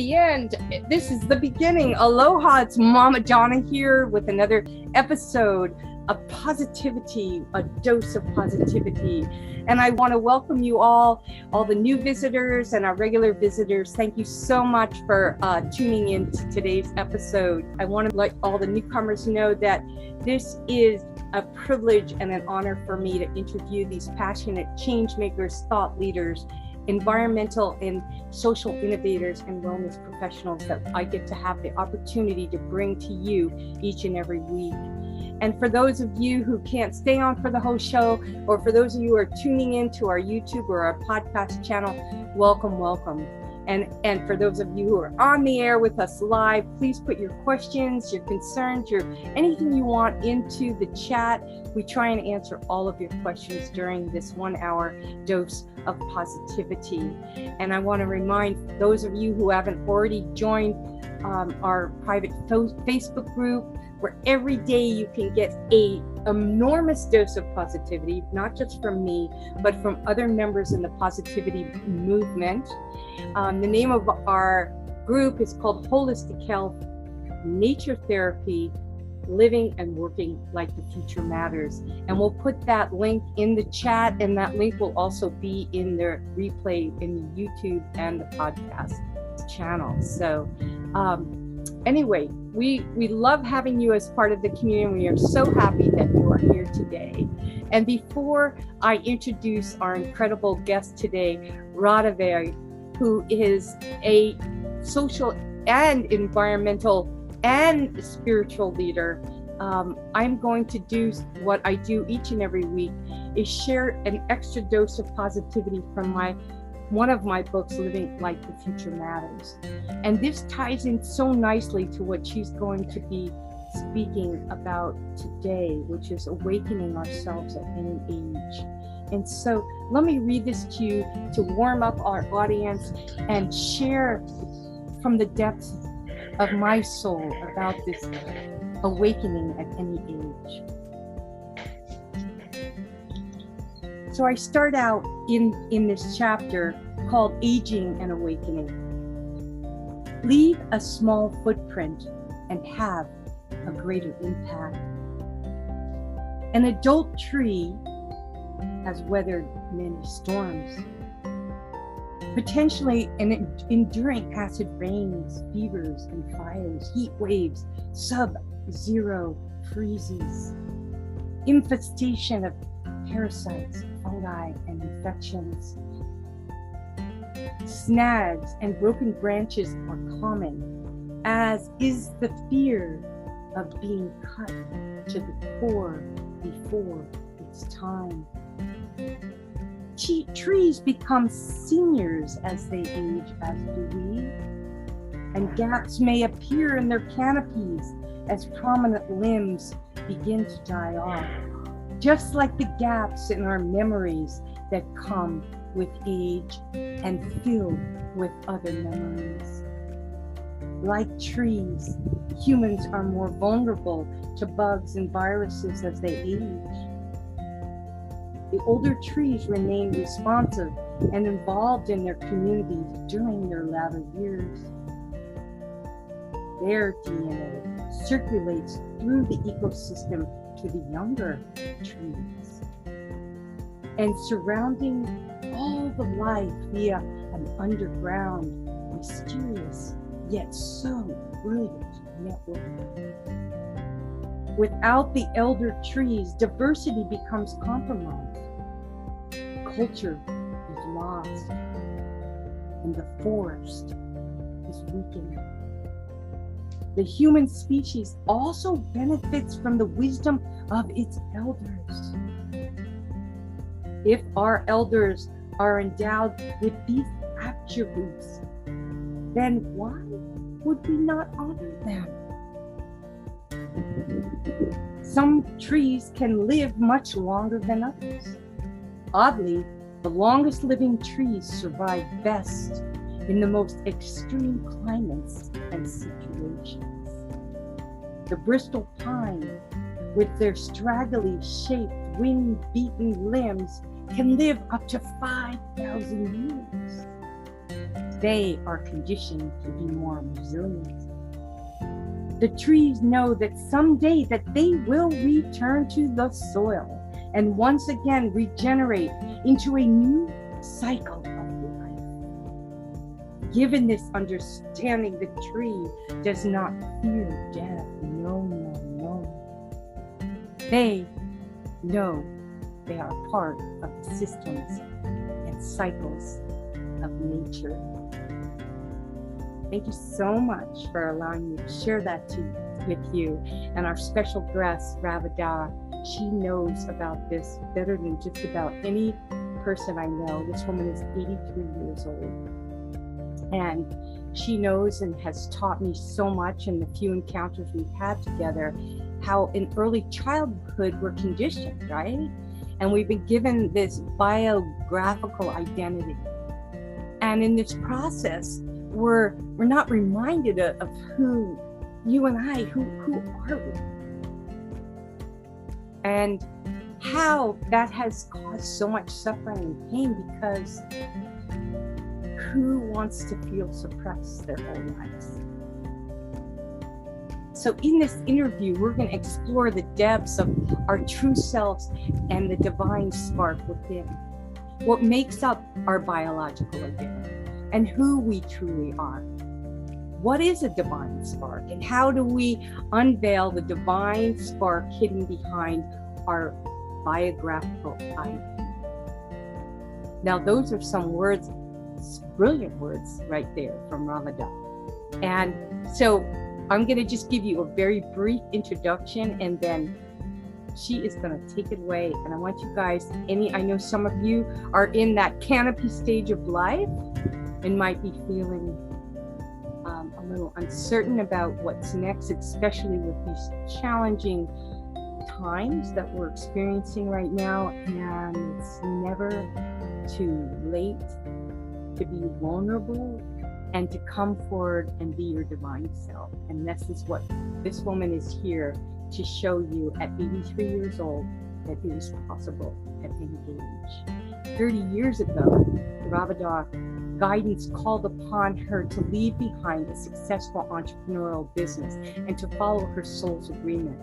the end. This is the beginning. Aloha, it's Mama Donna here with another episode of positivity, a dose of positivity. And I want to welcome you all the new visitors and our regular visitors. Thank you so much for tuning in to today's episode. I want to let all the newcomers know that this is a privilege and an honor for me to interview these passionate change makers, thought leaders, environmental and social innovators and wellness professionals that I get to have the opportunity to bring to you each and every week. And for those of you who can't stay on for the whole show, or for those of you who are tuning in to our YouTube or our podcast channel, welcome, welcome. And for those of you who are on the air with us live, please put your questions, your concerns, anything you want into the chat. We try and answer all of your questions during this 1 hour dose of positivity. And I want to remind those of you who haven't already joined our private Facebook group, where every day you can get an enormous dose of positivity, not just from me, but from other members in the positivity movement. The name of our group is called Holistic Health, Nature Therapy, Living and Working Like the Future Matters. And we'll put that link in the chat, and that link will also be in the replay in the YouTube and the podcast channel. So anyway, we love having you as part of the community. We are so happy that you are here today. And before I introduce our incredible guest today, Radavie, who is a social and environmental and spiritual leader, I'm going to do what I do each and every week, is share an extra dose of positivity from one of my books, Living Like the Future Matters. And this ties in so nicely to what she's going to be speaking about today, which is awakening ourselves at any age. And so let me read this to you to warm up our audience and share from the depths of my soul about this awakening at any age. So I start out in this chapter called Aging and Awakening. Leave a small footprint and have a greater impact. An adult tree has weathered many storms, potentially enduring acid rains, fevers and fires, heat waves, sub-zero freezes, infestation of parasites, fungi and infections. Snags and broken branches are common, as is the fear of being cut to the core before its time. Trees become seniors as they age, as do we, and gaps may appear in their canopies as prominent limbs begin to die off, just like the gaps in our memories that come with age and fill with other memories. Like trees, humans are more vulnerable to bugs and viruses as they age. The older trees remain responsive and involved in their communities during their latter years. Their DNA circulates through the ecosystem to the younger trees, and surrounding all the life via an underground, mysterious, yet so brilliant network. Without the elder trees, diversity becomes compromised. Culture is lost, and the forest is weakened. The human species also benefits from the wisdom of its elders. If our elders are endowed with these attributes, then why would we not honor them? Some trees can live much longer than others. Oddly, the longest living trees survive best in the most extreme climates and situations. The Bristol pine, with their straggly shaped, wind-beaten limbs, can live up to 5,000 years. They are conditioned to be more resilient. The trees know that someday that they will return to the soil and once again regenerate into a new cycle of life. Given this understanding, the tree does not fear death. No, no, no. They know they are part of the systems and cycles of nature. Thank you so much for allowing me to share that with you. And our special guest, Radavie, she knows about this better than just about any person I know. This woman is 83 years old. And she knows and has taught me so much in the few encounters we've had together, how in early childhood we're conditioned, right? And we've been given this biographical identity. And in this process, we're not reminded of who you and I, who are we? And how that has caused so much suffering and pain, because who wants to feel suppressed their whole lives? So in this interview, we're going to explore the depths of our true selves and the divine spark within. What makes up our biological identity and who we truly are. What is a divine spark, and how do we unveil the divine spark hidden behind our biographical ID? Now, those are some words, brilliant words right there from Radavie. And so I'm going to just give you a very brief introduction, and then she is going to take it away. And I want you guys, I know some of you are in that canopy stage of life and might be feeling a little uncertain about what's next, especially with these challenging times that we're experiencing right now. And it's never too late to be vulnerable and to come forward and be your divine self. And this is what this woman is here to show you at 83 years old, that it is possible at any age. 30 years ago, Radavie guidance called upon her to leave behind a successful entrepreneurial business and to follow her soul's agreement.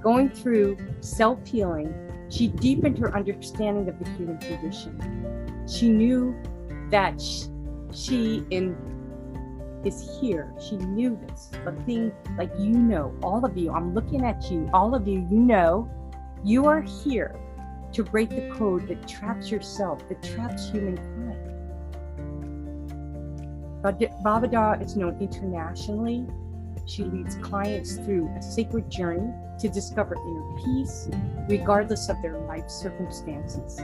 Going through self-healing, she deepened her understanding of the human condition. She knew that she is here. She knew this. But thing, like, all of you, I'm looking at you, all of you, you are here to break the code that traps yourself, that traps humankind. Radavie is known internationally. She leads clients through a sacred journey to discover inner peace, regardless of their life circumstances.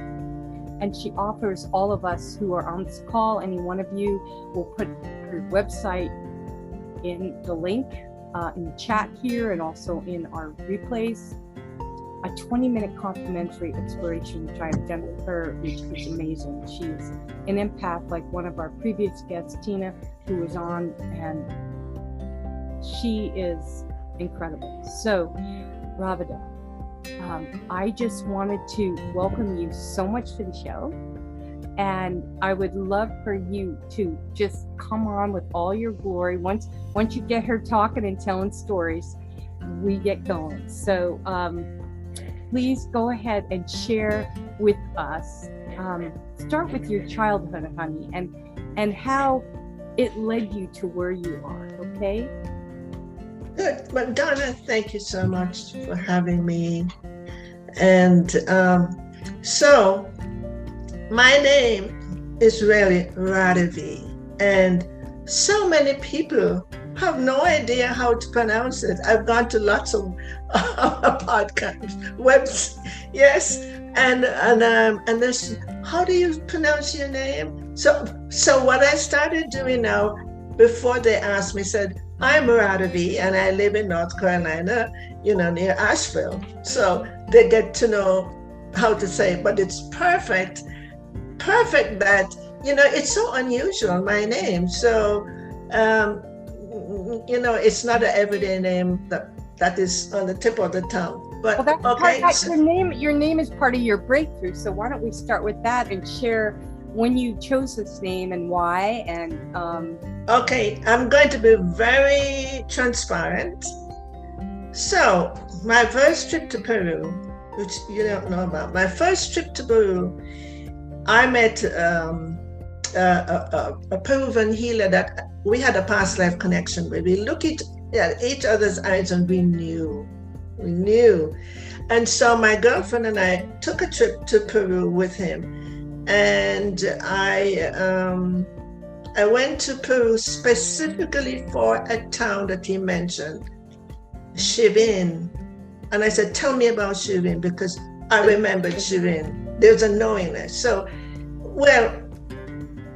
And she offers all of us who are on this call, any one of you, will put her website in the link in the chat here and also in our replays. A 20-minute complimentary exploration, which I've done with her, which is amazing. She's an empath, like one of our previous guests, Tina, who was on, and she is incredible. So, Radavie, I just wanted to welcome you so much to the show, and I would love for you to just come on with all your glory. Once you get her talking and telling stories, we get going. So please go ahead and share with us. Start with your childhood, honey, and how it led you to where you are, okay? Good. Well, Donna, thank you so much for having me. And so my name is really Radavie, and so many people have no idea how to pronounce it. I've gone to lots of podcasts, webs, yes, and this, how do you pronounce your name? So what I started doing now, before they asked me, said, I'm Radavie and I live in North Carolina, near Asheville. So they get to know how to say it, but it's perfect that, it's so unusual, my name. So, it's not an everyday name that is on the tip of the tongue. But well, that's okay. Your name is part of your breakthrough. So why don't we start with that and share when you chose this name and why. And okay, I'm going to be very transparent. So my first trip to Peru, which you don't know about, my first trip to Peru, I met a Peruvian healer that we had a past life connection with. We looked at each other's eyes and we knew. And so my girlfriend and I took a trip to Peru with him. And I went to Peru specifically for a town that he mentioned, Chivin. And I said, tell me about Chivin, because I remembered Chivin. There's a knowingness. So, well,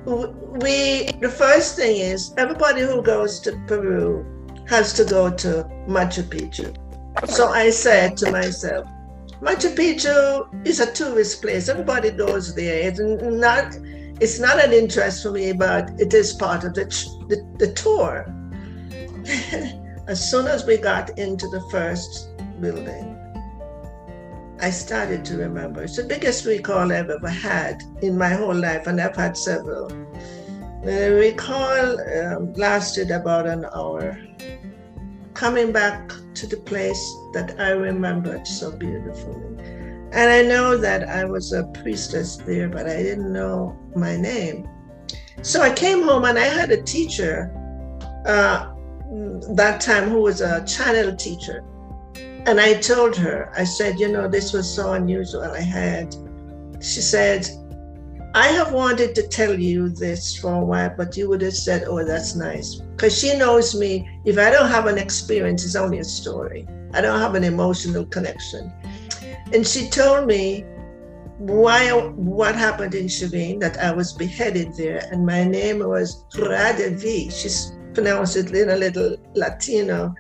the first thing is everybody who goes to Peru has to go to Machu Picchu. So I said to myself, Machu Picchu is a tourist place. Everybody goes there. It's not an interest for me, but it is part of the tour. As soon as we got into the first building, I started to remember. It's the biggest recall I've ever had in my whole life, and I've had several. The recall lasted about an hour. Coming back to the place that I remembered so beautifully. And I know that I was a priestess there, but I didn't know my name. So I came home and I had a teacher that time who was a channel teacher. And I told her, I said, this was so unusual. She said, I have wanted to tell you this for a while, but you would have said, oh, that's nice. Because she knows me, if I don't have an experience, it's only a story. I don't have an emotional connection. And she told me what happened in Chivin, that I was beheaded there, and my name was Radavie. She's pronounced it in a little Latino.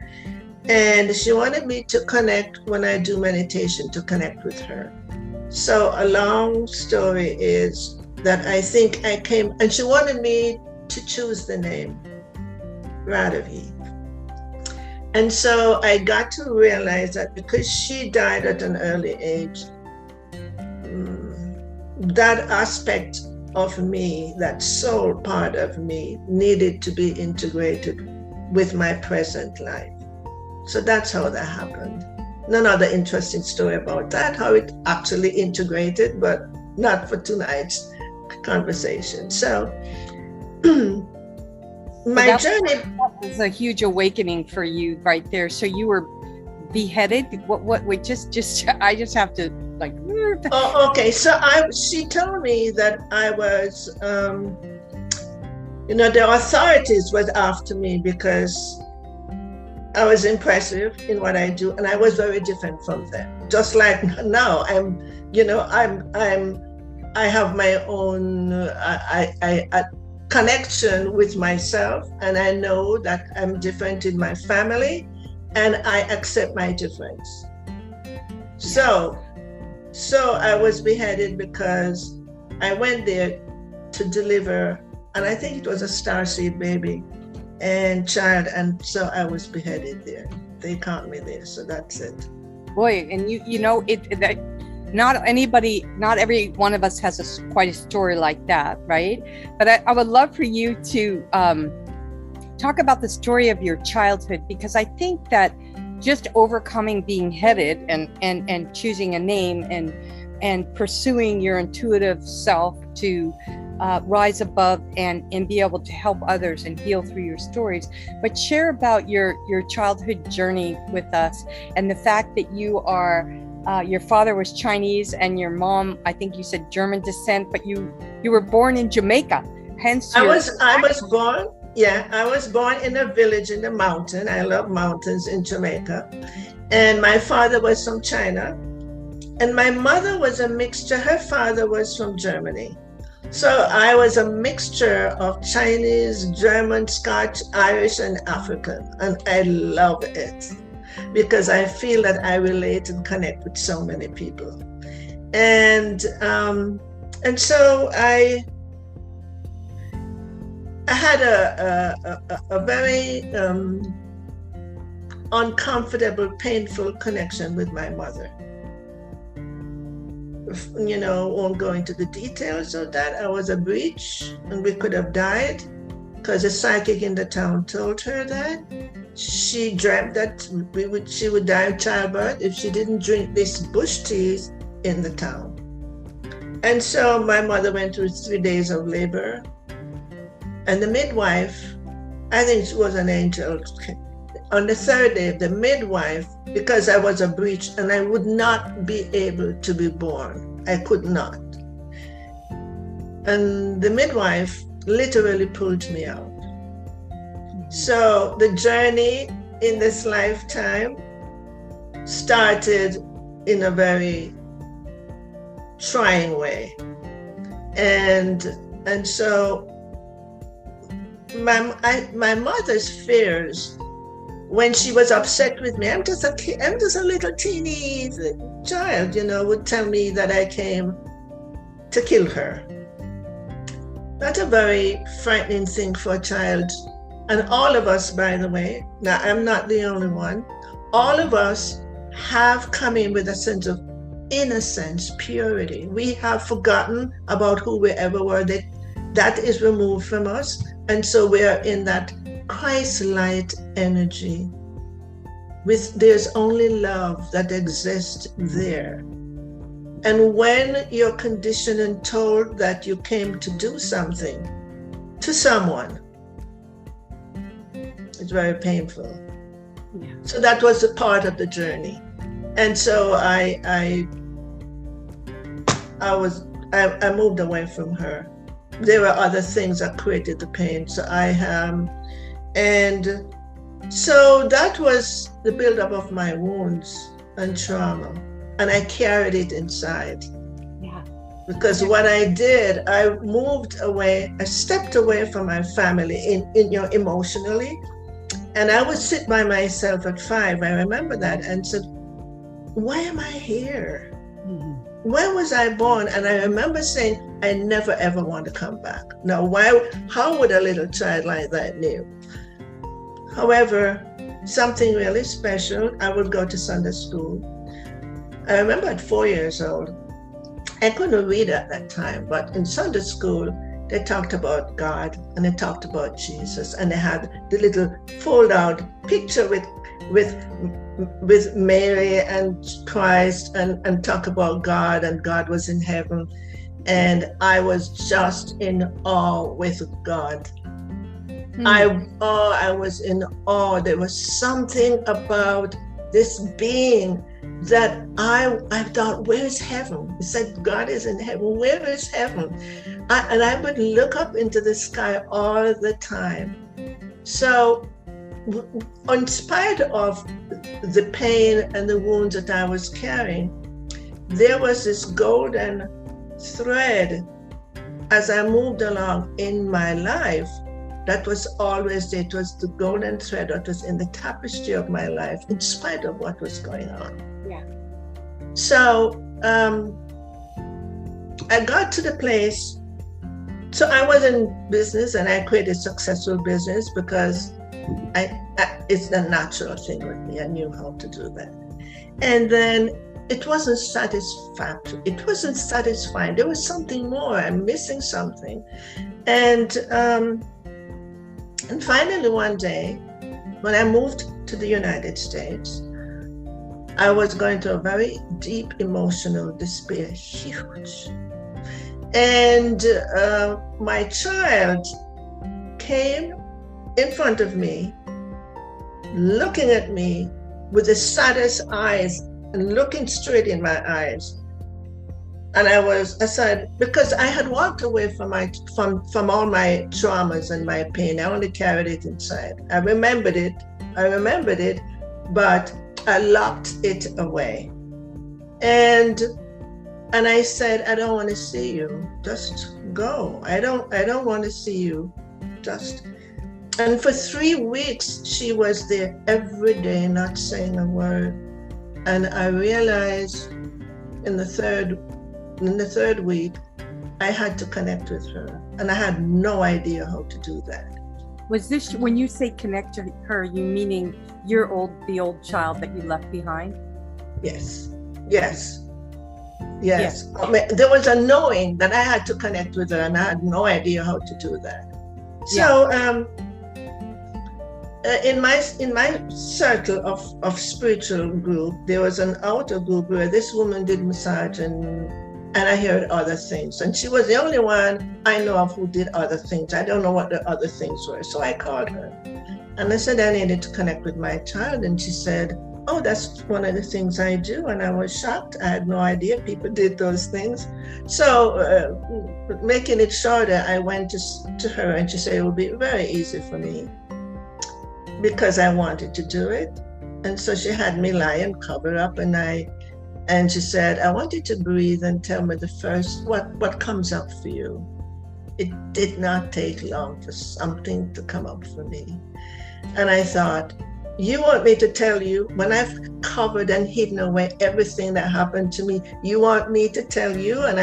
And she wanted me to connect when I do meditation, to connect with her. So a long story is that I think I came, and she wanted me to choose the name Radavie. And so I got to realize that because she died at an early age, that aspect of me, that soul part of me, needed to be integrated with my present life. So that's how that happened. None other interesting story about that, how it actually integrated, but not for tonight's conversation. So my journey was a huge awakening for you right there. So you were beheaded. Wait, just I just have to like. Oh, okay. So she told me that I was, the authorities was after me because I was impressive in what I do, and I was very different from them. Just like now, I have my own connection with myself, and I know that I'm different in my family, and I accept my difference. So I was beheaded because I went there to deliver, and I think it was a starseed baby and child, and so I was beheaded there. They caught me there, so that's it. Boy, and not every one of us has quite a story like that, right? But I would love for you to talk about the story of your childhood, because I think that just overcoming being headed and choosing a name and pursuing your intuitive self to rise above and be able to help others and heal through your stories. But share about your childhood journey with us, and the fact that you are your father was Chinese and your mom, I think you said German descent, but you were born in Jamaica. Hence I was born in a village in the mountain. I love mountains in Jamaica. And my father was from China. And my mother was a mixture. Her father was from Germany. So I was a mixture of Chinese, German, Scotch, Irish, and African. And I love it because I feel that I relate and connect with so many people. And so I had a very uncomfortable, painful connection with my mother. won't go into the details of that. I was a breech and we could have died because a psychic in the town told her that. She dreamt that she would die of childbirth if she didn't drink this bush teas in the town. And so my mother went through 3 days of labor. And the midwife, I think she was an angel. On the third day, the midwife, because I was a breech and I would not be able to be born. I could not. And the midwife literally pulled me out. So the journey in this lifetime started in a very trying way. And so my mother's fears, when she was upset with me, I'm just a little teeny child, would tell me that I came to kill her. That's a very frightening thing for a child. And all of us, by the way, now I'm not the only one, all of us have come in with a sense of innocence, purity. We have forgotten about who we ever were. That is removed from us. And so we are in that Christ-light energy. There's only love that exists there. And when you're conditioned and told that you came to do something to someone, it's very painful. Yeah. So that was a part of the journey. And so I moved away from her. There were other things that created the pain. So and so that was the buildup of my wounds and trauma. And I carried it inside. Yeah. Because what I did, I moved away, I stepped away from my family emotionally. And I would sit by myself at 5, I remember that, and said, why am I here? Mm-hmm. When was I born? And I remember saying, I never ever want to come back. Now, how would a little child like that know? However, something really special, I would go to Sunday school. I remember at 4 years old, I couldn't read at that time, but in Sunday school, they talked about God and they talked about Jesus, and they had the little fold-out picture with Mary and Christ and talk about God, and God was in heaven, and I was just in awe with God. I was in awe. There was something about this being that I thought, where is heaven? He said, God is in heaven. Where is heaven? And I would look up into the sky all the time. So in spite of the pain and the wounds that I was carrying, there was this golden thread as I moved along in my life that was always there. It was the golden thread that was in the tapestry of my life, in spite of what was going on. Yeah. So I got to the place. So I was in business and I created successful business because it's a natural thing with me. I knew how to do that. And then it wasn't satisfactory. It wasn't satisfying. There was something more. I'm missing something. And finally one day, when I moved to the United States, I was going through a very deep emotional despair, huge. And my child came in front of me, looking at me with the saddest eyes and looking straight in my eyes. And I said, because I had walked away from all my traumas and my pain. I only carried it inside. I remembered it, but I locked it away. And I said, I don't want to see you. Just go. I don't want to see you. And for 3 weeks, she was there every day, not saying a word. And I realized in the third week, I had to connect with her. And I had no idea how to do that. Was this, when you say connect to her, you meaning the old child that you left behind? Yes. Yes. I mean, there was a knowing that I had to connect with her, and I had no idea how to do that. So in my circle of spiritual group, there was an outer group where this woman did massage, and I heard other things. And she was the only one I know of who did other things. I don't know what the other things were. So I called her and I said I needed to connect with my child. And she said, oh, that's one of the things I do. And I was shocked. I had no idea people did those things. So making it shorter, I went to her and she said it would be very easy for me because I wanted to do it. And so she had me lie and cover up, and she said, I want you to breathe and tell me the first, what comes up for you. It did not take long for something to come up for me. And I thought, you want me to tell you, when I've covered and hidden away everything that happened to me, you want me to tell you? And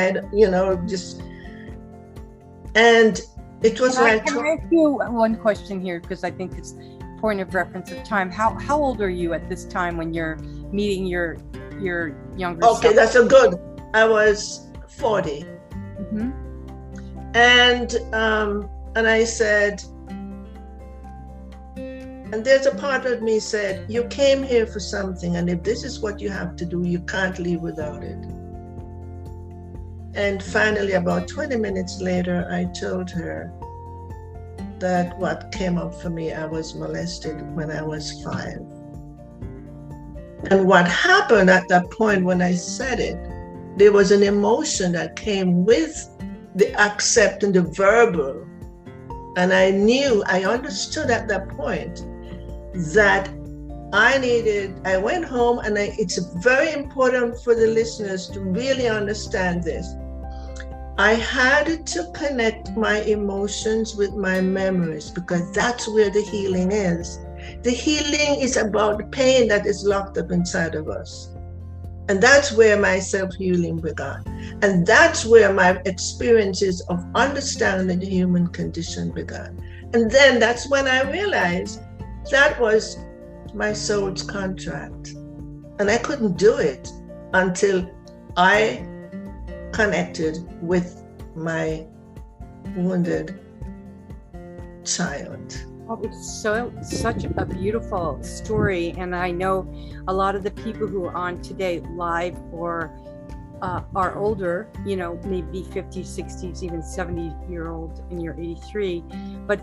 and it was like... Can I ask you one question here? Because I think it's point of reference of time. How old are you at this time when you're meeting your younger self? Okay, that's a good. I was 40. Mm-hmm. And I said, and there's a part of me said, you came here for something, and if this is what you have to do, you can't leave without it. And finally, about 20 minutes later, I told her that what came up for me, I was molested when I was 5. And what happened at that point when I said it, there was an emotion that came with the accept and the verbal. And I understood at that point that I went home, and it's very important for the listeners to really understand this. I had to connect my emotions with my memories, because that's where the healing is. The healing is about the pain that is locked up inside of us. And that's where my self-healing began. And that's where my experiences of understanding the human condition began. And then that's when I realized that was my soul's contract. And I couldn't do it until I connected with my wounded child. Oh, it's such a beautiful story. And I know a lot of the people who are on today live or are older, maybe 50s, 60s, even 70-year-old, and you're 83. But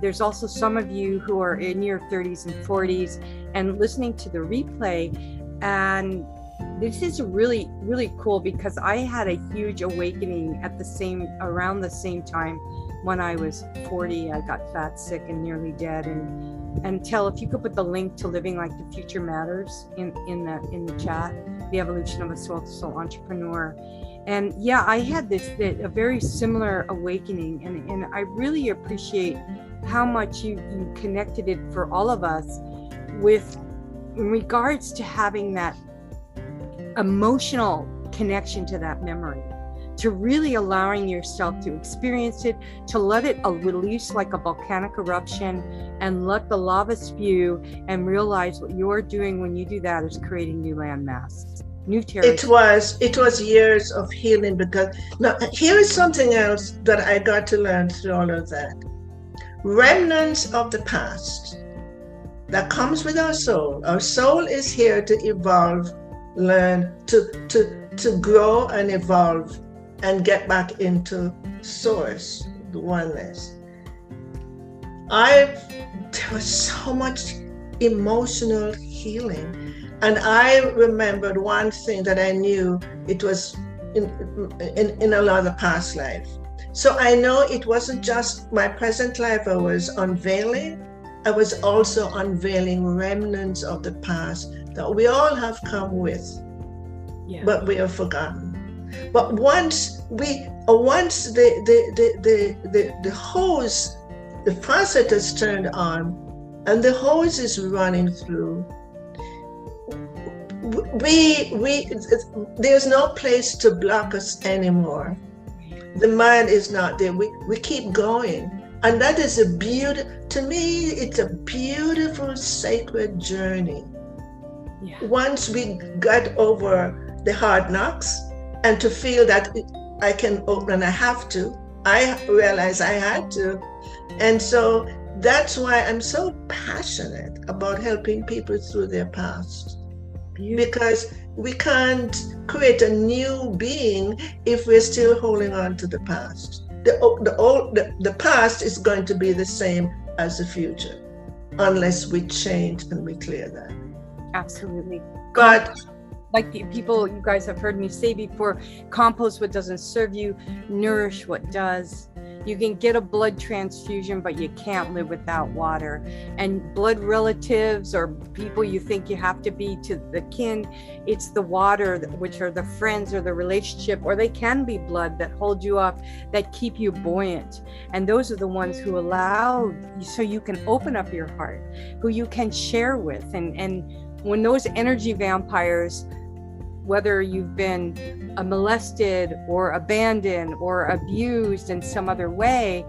there's also some of you who are in your 30s and 40s and listening to the replay. And this is really, really cool, because I had a huge awakening around the same time. When I was 40, I got fat, sick, and nearly dead. And Tel, if you could put the link to Living Like the Future Matters in the chat, The Evolution of a Soul Entrepreneur. And yeah, I had a very similar awakening, and I really appreciate how much you connected it for all of us with in regards to having that emotional connection to that memory, to really allowing yourself to experience it, to let it release like a volcanic eruption, and let the lava spew, and realize what you're doing when you do that is creating new landmass, new territory. It was years of healing, because now here is something else that I got to learn through all of that. Remnants of the past that comes with our soul. Our soul is here to evolve, learn, to grow and evolve, and get back into source, the oneness. There was so much emotional healing. And I remembered one thing that I knew, it was in a lot of past life. So I know it wasn't just my present life I was unveiling, I was also unveiling remnants of the past that we all have come with, but we have forgotten. But once the hose, the faucet is turned on, and the hose is running through, there's no place to block us anymore. The mind is not there. We keep going, and that is to me, it's a beautiful sacred journey. Once we got over the hard knocks, and to feel that I can open and I have to. I realized I had to. And so that's why I'm so passionate about helping people through their past. Because we can't create a new being if we're still holding on to the past. The past is going to be the same as the future unless we change and we clear that. Absolutely. But like the people, you guys have heard me say before, compost what doesn't serve you, nourish what does. You can get a blood transfusion, but you can't live without water. And blood relatives or people you think you have to be to the kin, it's the water, which are the friends or the relationship, or they can be blood that hold you up, that keep you buoyant. And those are the ones who allow you, so you can open up your heart, who you can share with. And when those energy vampires, whether you've been molested or abandoned or abused in some other way,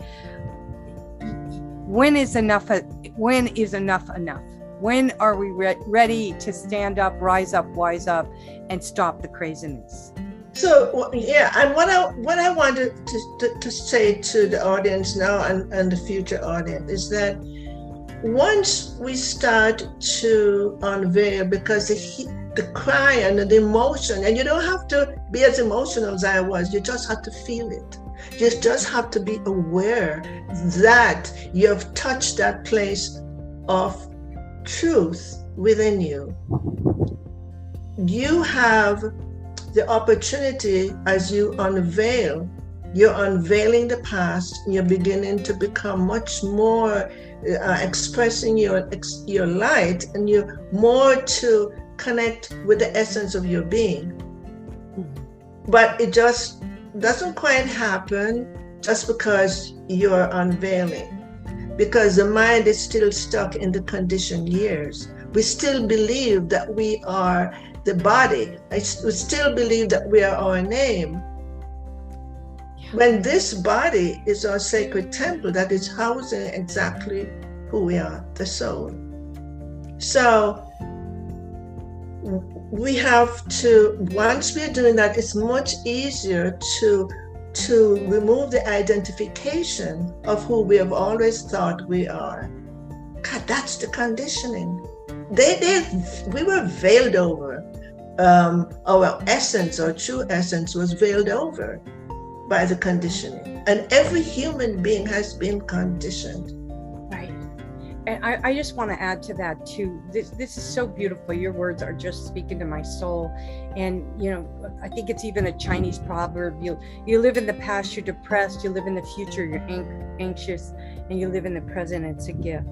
when is enough enough? When are we ready to stand up, rise up, wise up, and stop the craziness? So yeah, and what I wanted to say to the audience now and the future audience is that once we start to unveil, because the cry and the emotion, and you don't have to be as emotional as I was, you just have to feel it. You just have to be aware that you have touched that place of truth within you. You have the opportunity, as you unveil, you're unveiling the past, and you're beginning to become much more expressing your light, and you're more to connect with the essence of your being. But it just doesn't quite happen just because you're unveiling, because the mind is still stuck in the conditioned years. We still believe that we are the body. We still believe that we are our name. When this body is our sacred temple that is housing exactly who we are, the soul. So we have to, once we're doing that, it's much easier to remove the identification of who we have always thought we are. God, that's the conditioning. We were veiled over. Our essence, our true essence, was veiled over by the conditioning. And every human being has been conditioned. Right. And I just want to add to that too. This is so beautiful. Your words are just speaking to my soul. And, you know, I think it's even a Chinese proverb. You live in the past, you're depressed. You live in the future, you're anxious. And you live in the present, it's a gift.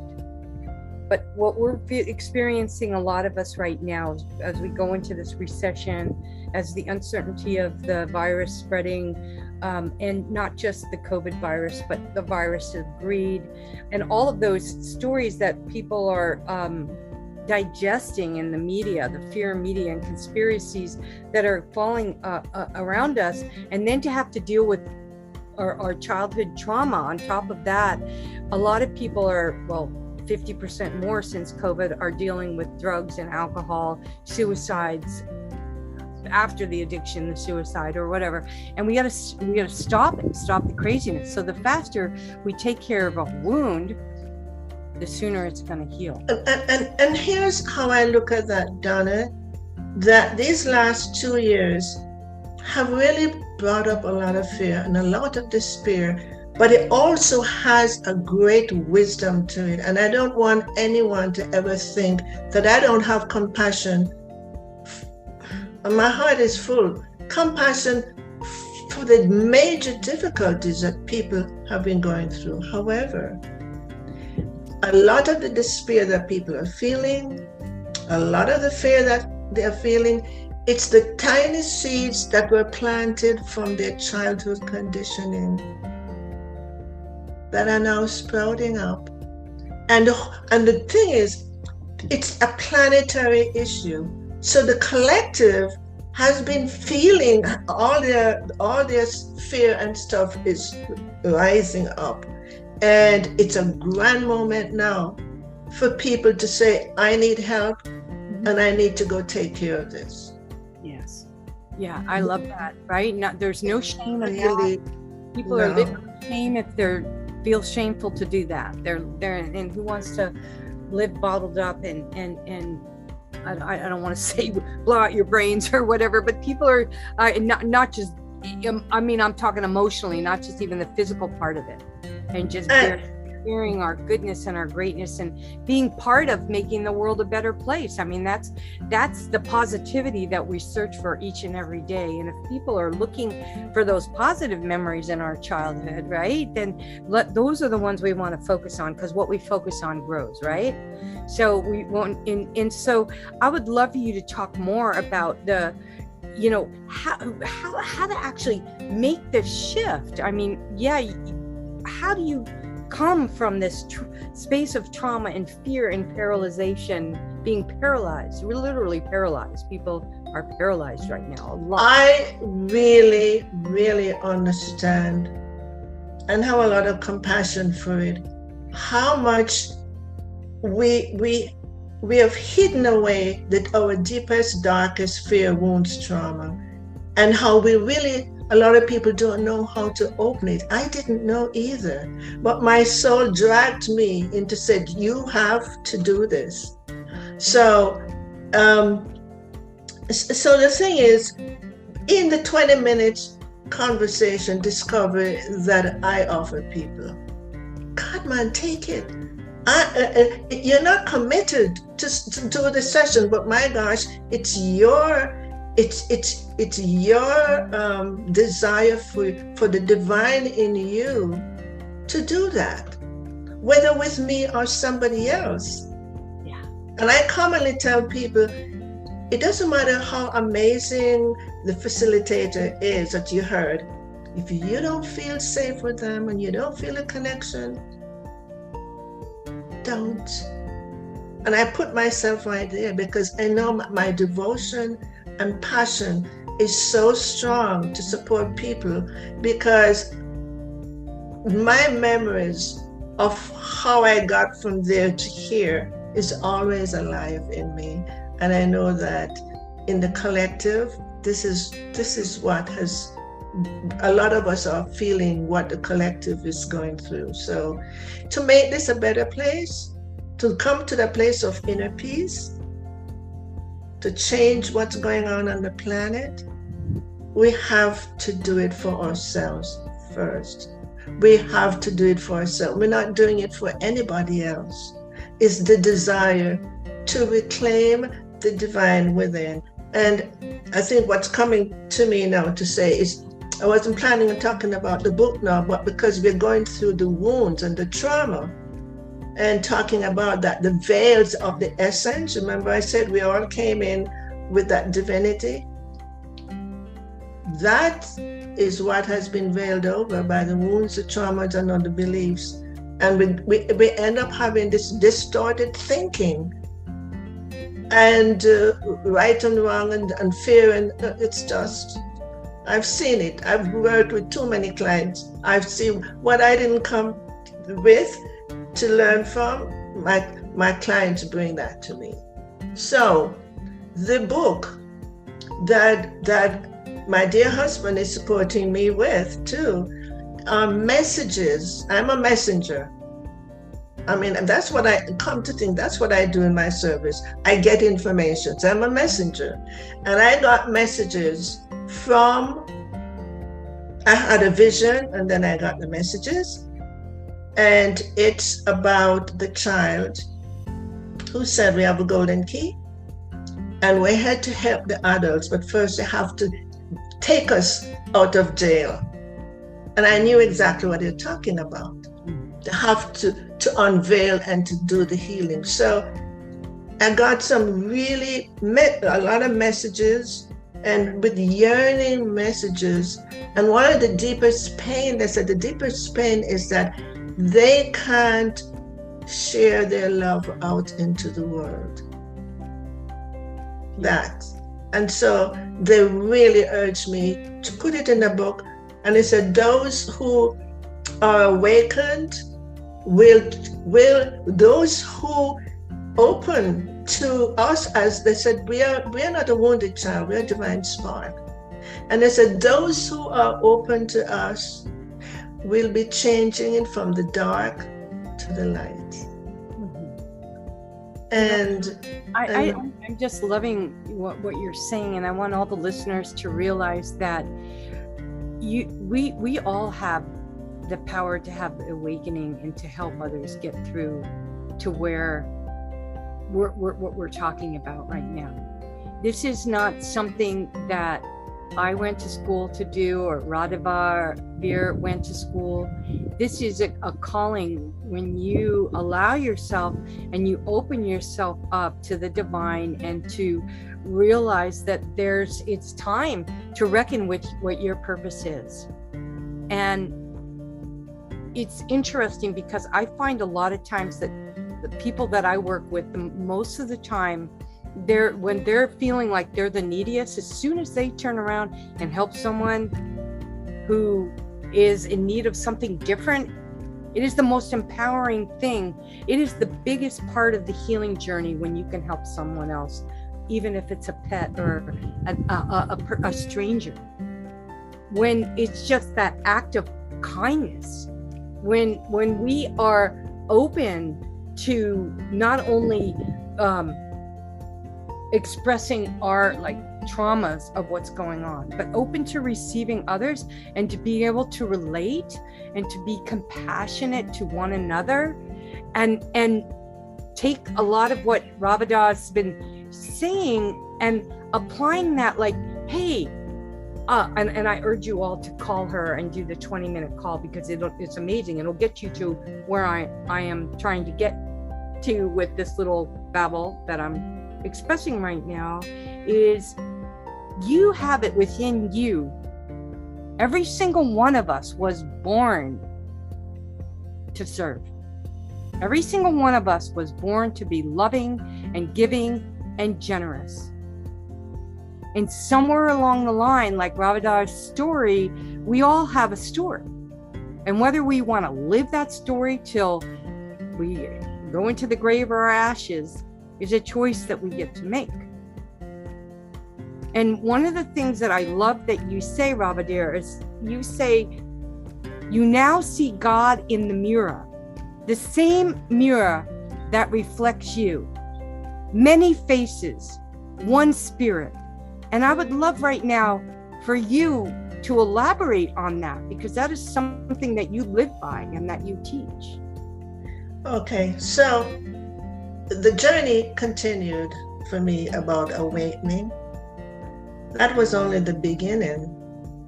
But what we're experiencing, a lot of us right now, as we go into this recession, as the uncertainty of the virus spreading, and not just the COVID virus, but the virus of greed, and all of those stories that people are digesting in the media, the fear media and conspiracies that are falling around us, and then to have to deal with our childhood trauma on top of that. A lot of people are, well, 50% more since COVID are dealing with drugs and alcohol, suicides after the addiction, the suicide or whatever. And we gotta stop the craziness. So the faster we take care of a wound, the sooner it's gonna heal. And here's how I look at that, Donna, that these last 2 years have really brought up a lot of fear and a lot of despair, but it also has a great wisdom to it. And I don't want anyone to ever think that I don't have compassion. My heart is full. Compassion for the major difficulties that people have been going through. However, a lot of the despair that people are feeling, a lot of the fear that they're feeling, it's the tiny seeds that were planted from their childhood conditioning that are now sprouting up. And the thing is, it's a planetary issue. So the collective has been feeling all their fear and stuff is rising up. And it's a grand moment now for people to say, I need help and I need to go take care of this. Yes. Yeah, I love that. Right? There's no shame in Really, that. People are no. living in shame if they're feel shameful to do that. They're and who wants to live bottled up and I don't want to say blow out your brains or whatever, but people are not just. I mean, I'm talking emotionally, not just even the physical part of it, and just sharing our goodness and our greatness and being part of making the world a better place. I mean, that's the positivity that we search for each and every day. And if people are looking for those positive memories in our childhood, right, then those are the ones we want to focus on, because what we focus on grows, right? So we want, and so I would love for you to talk more about the, you know, how to actually make the shift. I mean, yeah, how do you come from this space of trauma and fear and paralyzation, being paralyzed? We're literally paralyzed. People are paralyzed right now a lot. I really, really understand and have a lot of compassion for it. How much we have hidden away that our deepest, darkest fear, wounds, trauma, and how we really, a lot of people don't know how to open it. I didn't know either, but my soul dragged me into said, you have to do this. So, so the thing is, in the 20 minutes conversation, discovery that I offer people, God, man, take it. You're not committed to do the session, but my gosh, it's your desire for the divine in you to do that, whether with me or somebody else. Yeah. And I commonly tell people, it doesn't matter how amazing the facilitator is that you heard, if you don't feel safe with them and you don't feel a connection, don't. And I put myself right there because I know my devotion and passion is so strong to support people, because my memories of how I got from there to here is always alive in me. And I know that in the collective, this is what has, a lot of us are feeling what the collective is going through. So to make this a better place, to come to the place of inner peace, to change what's going on the planet, we have to do it for ourselves first. We have to do it for ourselves. We're not doing it for anybody else. It's the desire to reclaim the divine within. And I think what's coming to me now to say is, I wasn't planning on talking about the book now, but because we're going through the wounds and the trauma and talking about that, the veils of the essence. Remember I said we all came in with that divinity? That is what has been veiled over by the wounds, the traumas, and other beliefs. And we end up having this distorted thinking and right and wrong and fear, and it's just, I've seen it. I've worked with too many clients. I've seen what I didn't come with to learn from, my clients bring that to me. So the book that my dear husband is supporting me with too are messages. I'm a messenger. I mean, that's what I come to think, that's what I do in my service. I get information. So I'm a messenger. And I got messages from, I had a vision and then I got the messages. And it's about the child who said, we have a golden key and we had to help the adults, but first they have to take us out of jail. And I knew exactly what they're talking about. They have to unveil and to do the healing. So I got some really, a lot of messages, and with yearning messages. And one of the deepest pain, they said the deepest pain is that they can't share their love out into the world. That. And so they really urged me to put it in a book. And they said, those who are awakened those who open to us, as they said, we are not a wounded child, we are a divine spark. And they said, those who are open to us will be changing it from the dark to the light. Mm-hmm. And I'm just loving what you're saying, and I want all the listeners to realize that we all have the power to have awakening and to help others get through to where what we're talking about right now. This is not something that I went to school to do, or Radavie went to school. This is a calling when you allow yourself and you open yourself up to the divine, and to realize that it's time to reckon with what your purpose is. And it's interesting because I find a lot of times that the people that I work with, most of the time, when they're feeling like they're the neediest, as soon as they turn around and help someone who is in need of something different, it is the most empowering thing. It is the biggest part of the healing journey when you can help someone else, even if it's a pet or a stranger. When it's just that act of kindness, when we are open to not only expressing our traumas of what's going on, but open to receiving others and to be able to relate and to be compassionate to one another, and take a lot of what Radavie's been saying and applying that, hey, and I urge you all to call her and do the 20-minute call, because it's amazing. It'll get you to where I am trying to get to with this little babble that I'm expressing right now. Is you have it within you. Every single one of us was born to serve. Every single one of us was born to be loving and giving and generous. And somewhere along the line, like Radavie's story, we all have a story. And whether we want to live that story till we go into the grave or our ashes is a choice that we get to make. And one of the things that I love that you say, Radavie, is you say, you now see God in the mirror, the same mirror that reflects you. Many faces, one spirit. And I would love right now for you to elaborate on that, because that is something that you live by and that you teach. Okay, so the journey continued for me about awakening. That was only the beginning.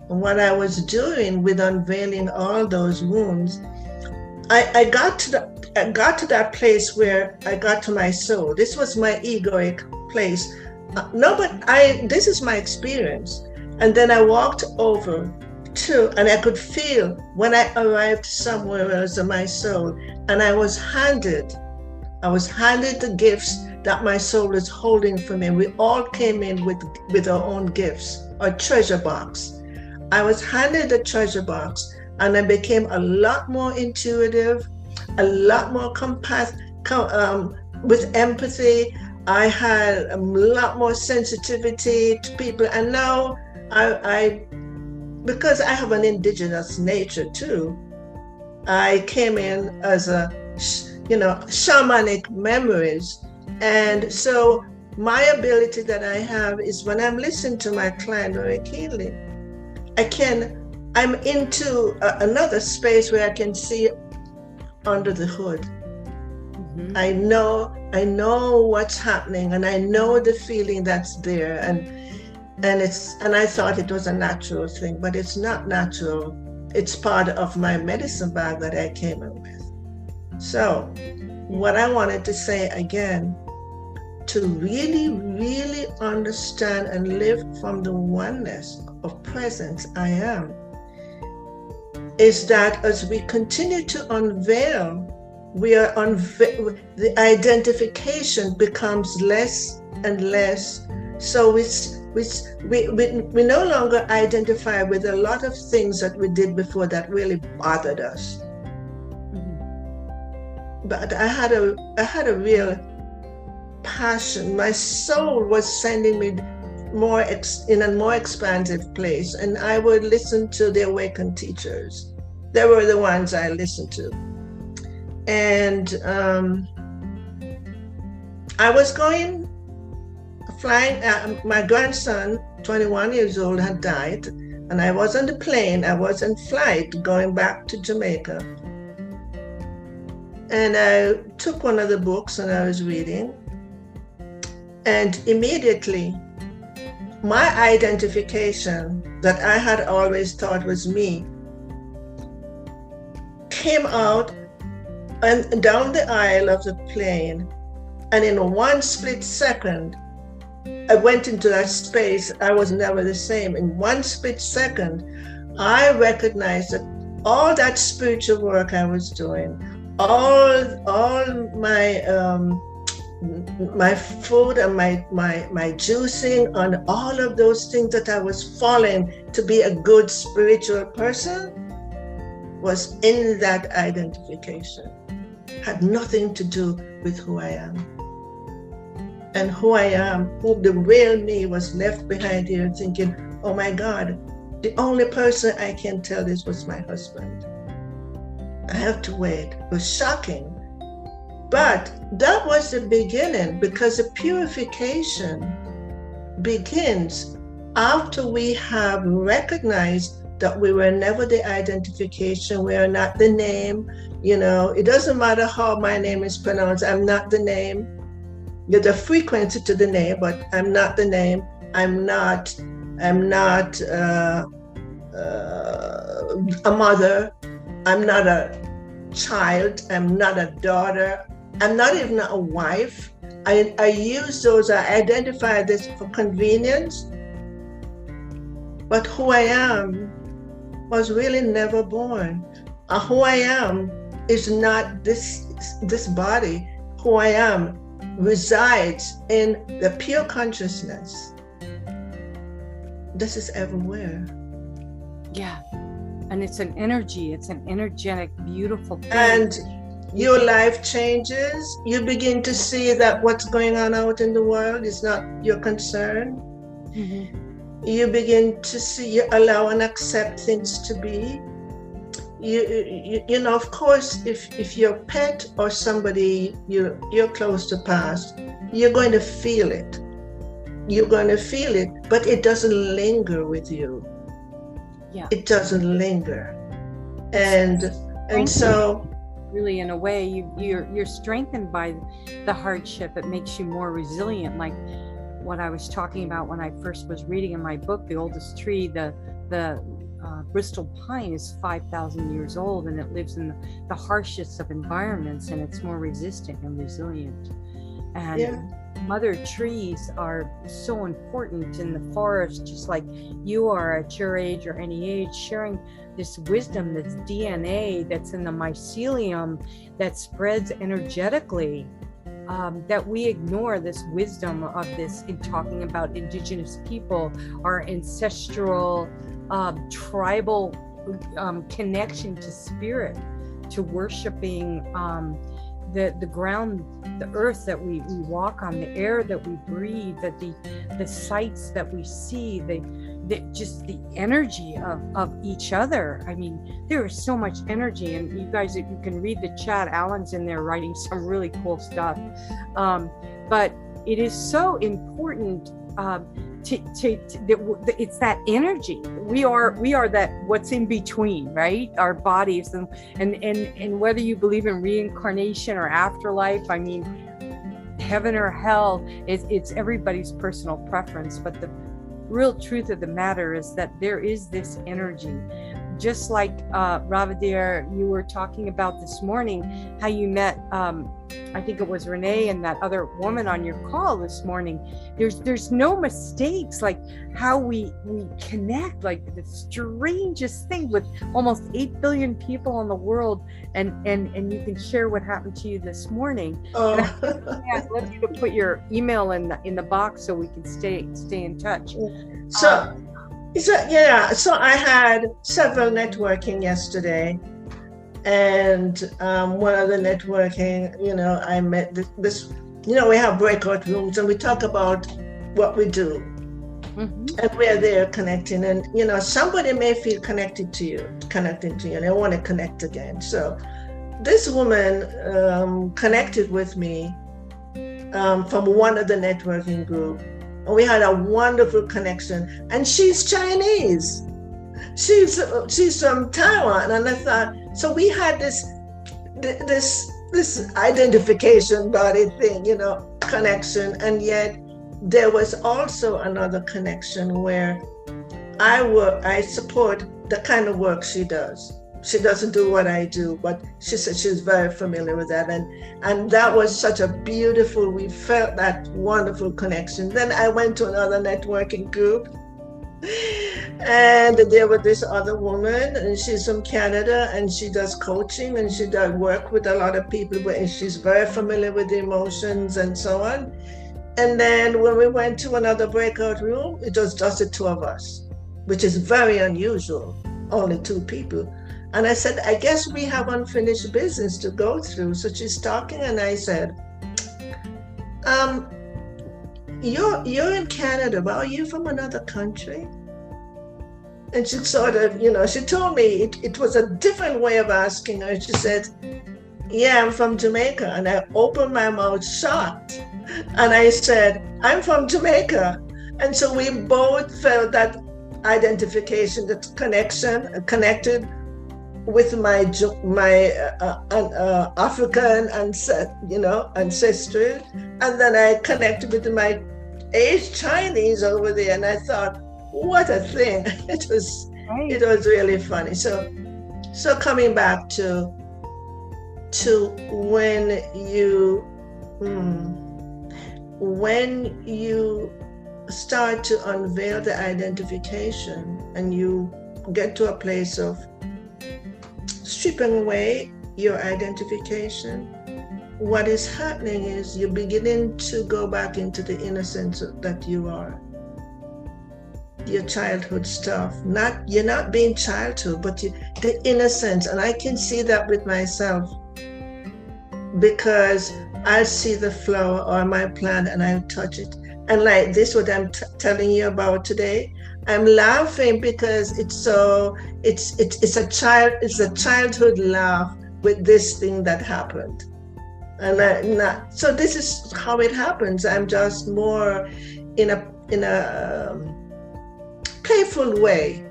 What I was doing with unveiling all those wounds, I got to that place where I got to my soul. This was my egoic place. This is my experience. And then I walked over to, and I could feel when I arrived somewhere else in my soul, and I was handed the gifts that my soul is holding for me. We all came in with our own gifts, our treasure box. I was handed the treasure box, and I became a lot more intuitive, a lot more with empathy. I had a lot more sensitivity to people. And now because I have an indigenous nature too, I came in as a, shamanic memories. And so my ability that I have is when I'm listening to my client or healing, I'm into another space where I can see under the hood. Mm-hmm. I know what's happening, and I know the feeling that's there, and I thought it was a natural thing, but it's not natural. It's part of my medicine bag that I came in with. So what I wanted to say again, to really, really understand and live from the oneness of presence I am, is that as we continue to unveil, the identification becomes less and less. So we no longer identify with a lot of things that we did before that really bothered us. Mm-hmm. But I had a real passion. My soul was sending me in a more expansive place, and I would listen to the awakened teachers. They were the ones I listened to. And I was flying. My grandson, 21 years old, had died, and I was on the plane. I was in flight going back to Jamaica. And I took one of the books and I was reading, and immediately my identification that I had always thought was me came out and down the aisle of the plane, and in one split second I went into that space. I was never the same. In one split second I recognized that all that spiritual work I was doing, all my food and my juicing, on all of those things that I was following to be a good spiritual person, was in that identification. Had nothing to do with who I am. And who I am, who the real me was left behind here, thinking, oh my God, the only person I can tell this was my husband. I have to wait. It was shocking. But that was the beginning, because the purification begins after we have recognized that we were never the identification. We are not the name. It doesn't matter how my name is pronounced. I'm not the name. There's a frequency to the name, but I'm not the name. I'm not a mother. I'm not a child. I'm not a daughter. I'm not even a wife. I use those, I identify this for convenience. But who I am was really never born. Who I am is not this body. Who I am resides in the pure consciousness. This is everywhere. Yeah. And it's an energy. It's an energetic, beautiful thing. And your life changes. You begin to see that what's going on out in the world is not your concern. Mm-hmm. You begin to see, you allow and accept things to be. You know, of course, if your pet or somebody you're close to pass, you're going to feel it. You're going to feel it, but it doesn't linger with you. Yeah. It doesn't linger. And so really, in a way, you're strengthened by the hardship. It makes you more resilient, like what I was talking about when I first was reading in my book. The oldest tree, the Bristol pine, is 5,000 years old, and it lives in the harshest of environments, and it's more resistant and resilient. And mother trees are so important in the forest, just like you are at your age or any age, sharing this wisdom, this DNA that's in the mycelium that spreads energetically, that we ignore this wisdom of this in talking about indigenous people, our ancestral tribal connection to spirit, to worshiping the ground, the earth that we walk on, the air that we breathe, that the sights that we see, just the energy of each other. I mean, there is so much energy, and you guys, you can read the chat. Alan's in there writing some really cool stuff. But it is so important it's that energy. We are that what's in between, right? Our bodies, and whether you believe in reincarnation or afterlife, I mean, heaven or hell, it's everybody's personal preference. But the real truth of the matter is that there is this energy. Just like Radavie, you were talking about this morning, how you met, I think it was Renee and that other woman on your call this morning. There's no mistakes, like how we connect, like the strangest thing with almost 8 billion people in the world, and you can share what happened to you this morning. Oh. I'd love you to put your email in the box so we can stay in touch. So I had several networking yesterday, and one of the networking, I met this, we have breakout rooms and we talk about what we do. And we're there connecting. And, you know, somebody may feel connecting to you, and they want to connect again. So this woman connected with me from one of the networking group. And we had a wonderful connection. And she's Chinese. She's from Taiwan. And I thought, so we had this identification body thing, you know, connection. And yet there was also another connection where I support the kind of work she does. She doesn't do what I do, but she said she's very familiar with that. And that was such a beautiful, we felt that wonderful connection. Then I went to another networking group, and there was this other woman, and she's from Canada, and she does coaching, and she does work with a lot of people, and she's very familiar with the emotions and so on. And then when we went to another breakout room, it was just the two of us, which is very unusual, only two people. And I said, I guess we have unfinished business to go through. So she's talking, and I said, you're in Canada, but are you from another country? And she sort of, you know, she told me it was a different way of asking her. She said, yeah, I'm from Jamaica. And I opened my mouth shocked. And I said, I'm from Jamaica. And so we both felt that identification, that connection, connected with my African ancestry, and then I connected with my Asian Chinese over there, and I thought, what a thing! It was really funny. So coming back to when you start to unveil the identification, and you get to a place of stripping away your identification, what is happening is you're beginning to go back into the innocence that you are. Your childhood stuff. You're not being childhood, but the innocence. And I can see that with myself, because I'll see the flower or my plant and I'll touch it. And like this, what I'm telling you about today, I'm laughing because it's a childhood laugh with this thing that happened. And so this is how it happens. I'm just more in a playful way,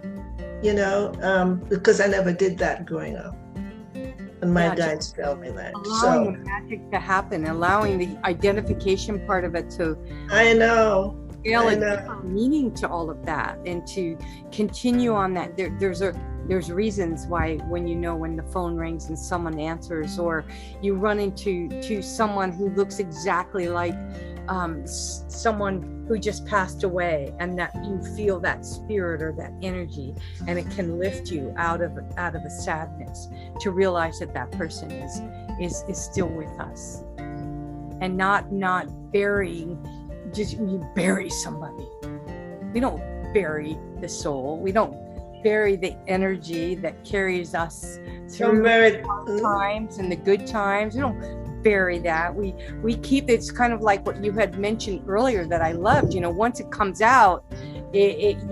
you know, because I never did that growing up. And my guides tell me that. Allowing the magic to happen, allowing the identification part of it to feel a different meaning to all of that, and to continue on that. There's reasons why when the phone rings and someone answers, or you run into someone who looks exactly like someone who just passed away, and that you feel that spirit or that energy, and it can lift you out of a sadness to realize that person is still with us, and not burying. Just you bury somebody. We don't bury the soul. We don't bury the energy that carries us through the hard times and the good times. We don't bury that. We keep. It's kind of like what you had mentioned earlier that I loved. You know, once it comes out, there's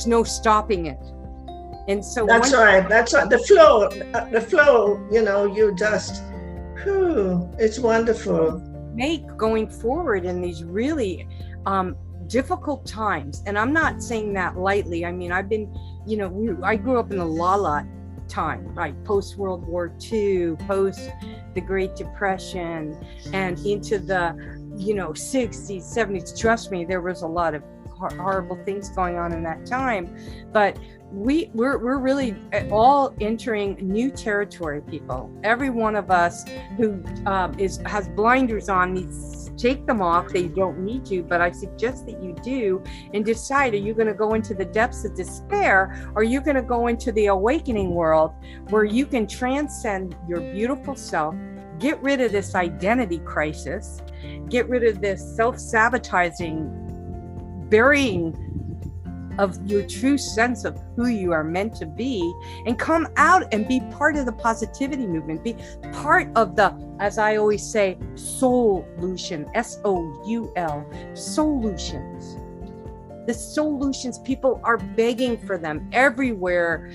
no stopping it. And so that's right. The flow. You know, you just, it's wonderful. Make going forward in these really difficult times, and I'm not saying that lightly. I mean, I've been, I grew up in the la time, right? Post World War II, post the Great Depression, and into the 60s, 70s. Trust me, there was a lot of horrible things going on in that time, but we're really all entering new territory, people. Every one of us who has blinders on needs to take them off. They don't need to, but I suggest that you do, and decide, are you going to go into the depths of despair, or are you going to go into the awakening world where you can transcend your beautiful self, get rid of this identity crisis, get rid of this self-sabotaging, burying of your true sense of who you are meant to be, and come out and be part of the positivity movement, be part of the, as I always say, solution, SOUL, solutions. The solutions, people are begging for them everywhere.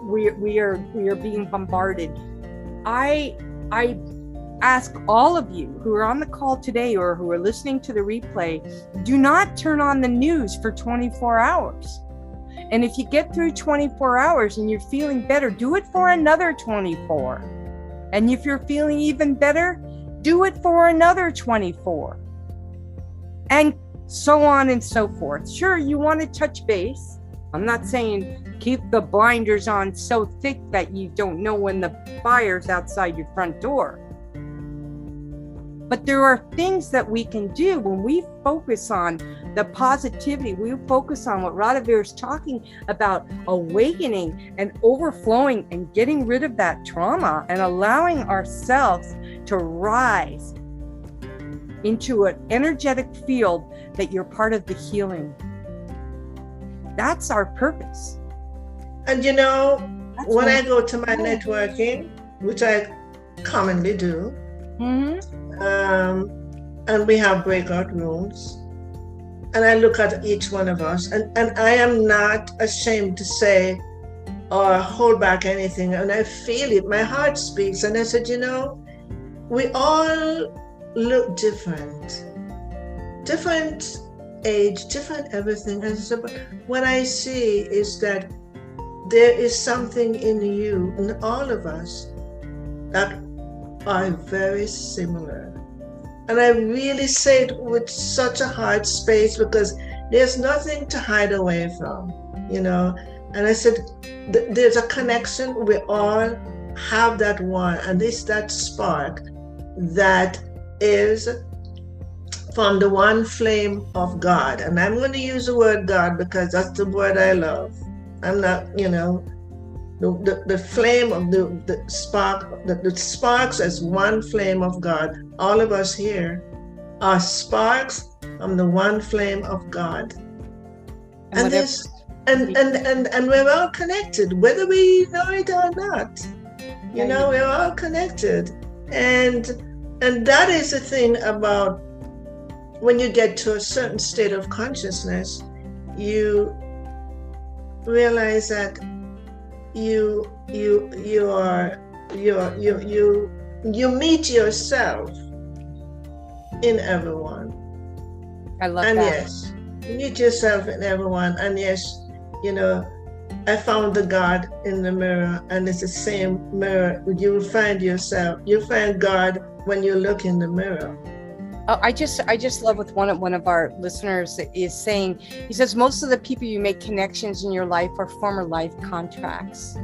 We are being bombarded. I ask all of you who are on the call today or who are listening to the replay, do not turn on the news for 24 hours. And if you get through 24 hours and you're feeling better, do it for another 24. And if you're feeling even better, do it for another 24. And so on and so forth. Sure, you want to touch base. I'm not saying keep the blinders on so thick that you don't know when the fire's outside your front door. But there are things that we can do when we focus on the positivity. We focus on what Radavie is talking about, awakening and overflowing and getting rid of that trauma and allowing ourselves to rise into an energetic field that you're part of the healing. That's our purpose. And you know, when I go to my networking, which I commonly do, and we have breakout rooms, and I look at each one of us, and I am not ashamed to say or hold back anything, and I feel it, my heart speaks, and I said, you know, we all look different age, different everything. And so what I see is that there is something in you, in all of us, that are very similar. And I really say it with such a heart space, because there's nothing to hide away from, you know. And I said, there's a connection. We all have that one, and that spark that is from the one flame of God. And I'm going to use the word God because that's the word I love. I'm not, you know, the flame of the spark, the sparks as one flame of God. All of us here are sparks from the one flame of God. And this, and we're all connected, whether we know it or not. You know, we're all connected. And that is the thing about when you get to a certain state of consciousness, you realize that you meet yourself in everyone. I love and that. Yes, you meet yourself in everyone. And yes, you know, I found the God in the mirror, and it's the same mirror. You will find yourself. You find God when you look in the mirror. Oh, I just love what one of our listeners is saying. He says most of the people you make connections in your life are former life contracts.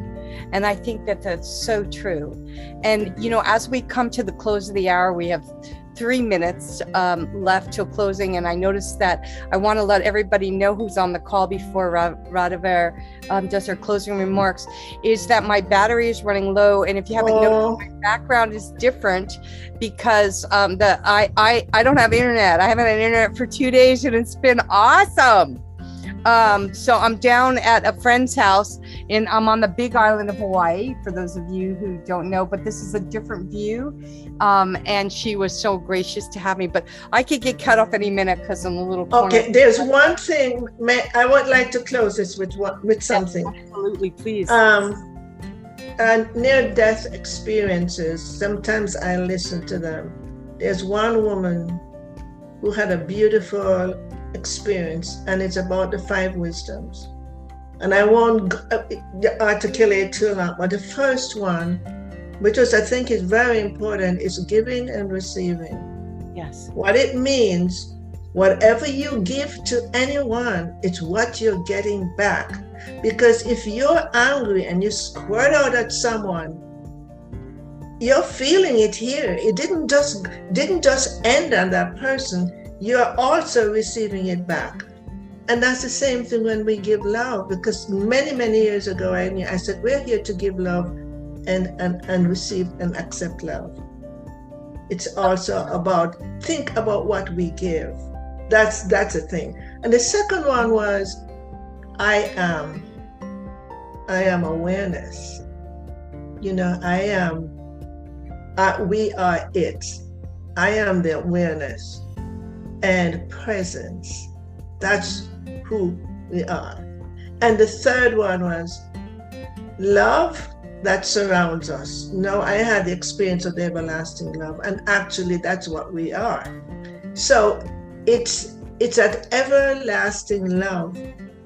And I think that that's so true. And, you know, as we come to the close of the hour, we have 3 minutes left till closing. And I noticed that I want to let everybody know who's on the call before Radavie does her closing remarks, is that my battery is running low. And if you haven't noticed, my background is different because I don't have internet. I haven't had internet for 2 days, and it's been awesome. So I'm down at a friend's house, and I'm on the big island of Hawaii, for those of you who don't know, but this is a different view. And she was so gracious to have me, but I could get cut off any minute because I'm a little corner. Okay, there's one thing I would like to close this with something. Yes, absolutely, please. And near-death experiences, sometimes I listen to them. There's one woman who had a beautiful experience, and it's about the 5 wisdoms. And I won't articulate too long, but the first one, which I think is very important, is giving and receiving. Yes. What it means, whatever you give to anyone, it's what you're getting back. Because if you're angry and you squirt out at someone, you're feeling it here. It didn't just end on that person. You're also receiving it back. And that's the same thing when we give love, because many, many years ago, I said, we're here to give love and receive and accept love. It's also about, think about what we give. That's a thing. And the second one was, I am awareness. You know, we are it. I am the awareness and presence. That's who we are. And the third one was love that surrounds us. No, I had the experience of the everlasting love, and actually that's what we are. So it's that everlasting love.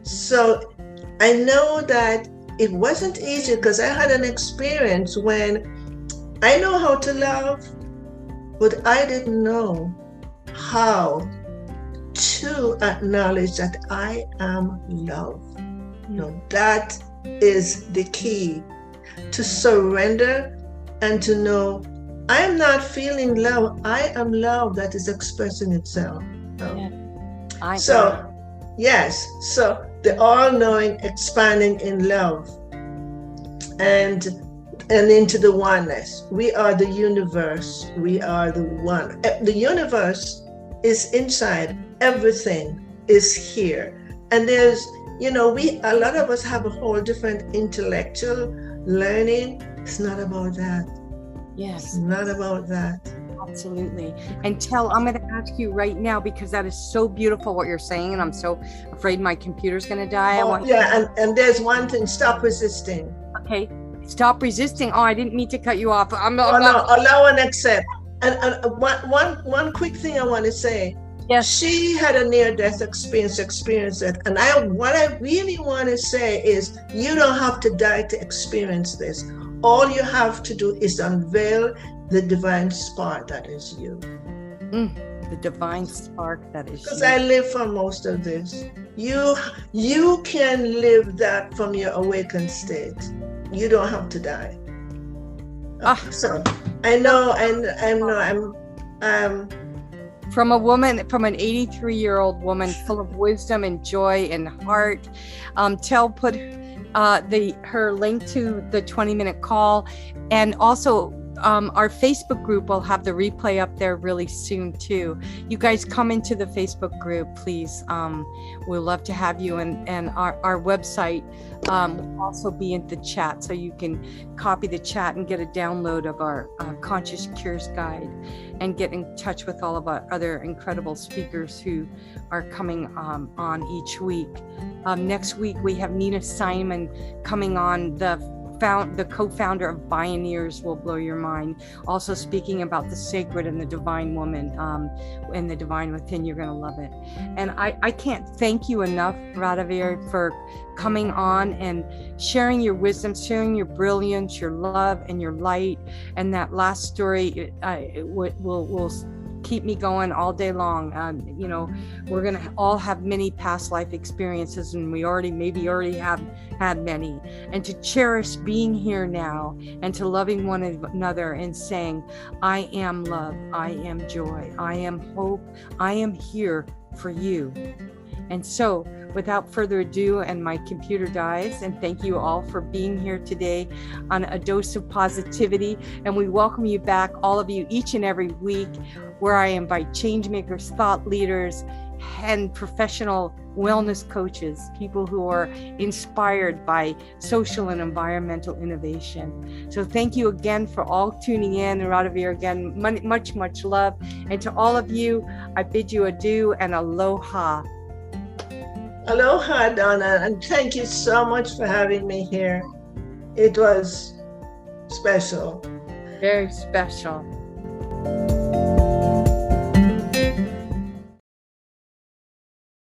So I know that it wasn't easy, because I had an experience when I know how to love, but I didn't know how to acknowledge that I am love. You know, that is the key, to surrender and to know I am not feeling love. I am love that is expressing itself. Yes, so the all-knowing, expanding in love and into the oneness. We are the universe. We are the one. The universe is inside. Everything is here. And there's, you know, a lot of us have a whole different intellectual learning. It's not about that. Yes. It's not about that. Absolutely. And I'm going to ask you right now, because that is so beautiful what you're saying, and I'm so afraid my computer's going to die. And there's one thing, stop resisting. Okay. Stop resisting. Oh, I didn't mean to cut you off. Allow and accept. And one quick thing I want to say. Yes. She had a near-death experience it. And what I really want to say is, you don't have to die to experience this. All you have to do is unveil the divine spark that is you. The divine spark that is you. Because I live for most of this. You can live that from your awakened state. You don't have to die. So I know, I'm from an 83-year-old woman full of wisdom and joy and heart. Put her link to the 20-minute call, and also our Facebook group will have the replay up there really soon too. You guys come into the Facebook group, please. We'd love to have you, and our website will also be in the chat, so you can copy the chat and get a download of our Conscious Cures Guide, and get in touch with all of our other incredible speakers who are coming on each week. Next week we have Nina Simon coming on, the co-founder of Pioneers. Will blow your mind. Also speaking about the sacred and the divine woman and the divine within. You're going to love it. And I can't thank you enough, Radavie, for coming on and sharing your wisdom, sharing your brilliance, your love, and your light. And that last story will keep me going all day long. You know, we're going to all have many past life experiences, and we maybe already have had many. And to cherish being here now, and to loving one another and saying, I am love, I am joy, I am hope, I am here for you. And so without further ado, and my computer dies, and thank you all for being here today on A Dose of Positivity. And we welcome you back, all of you, each and every week, where I invite change makers, thought leaders, and professional wellness coaches, people who are inspired by social and environmental innovation. So thank you again for all tuning in. And Radavie, again, much, much love. And to all of you, I bid you adieu and aloha. Aloha, Donna, and thank you so much for having me here. It was special. Very special.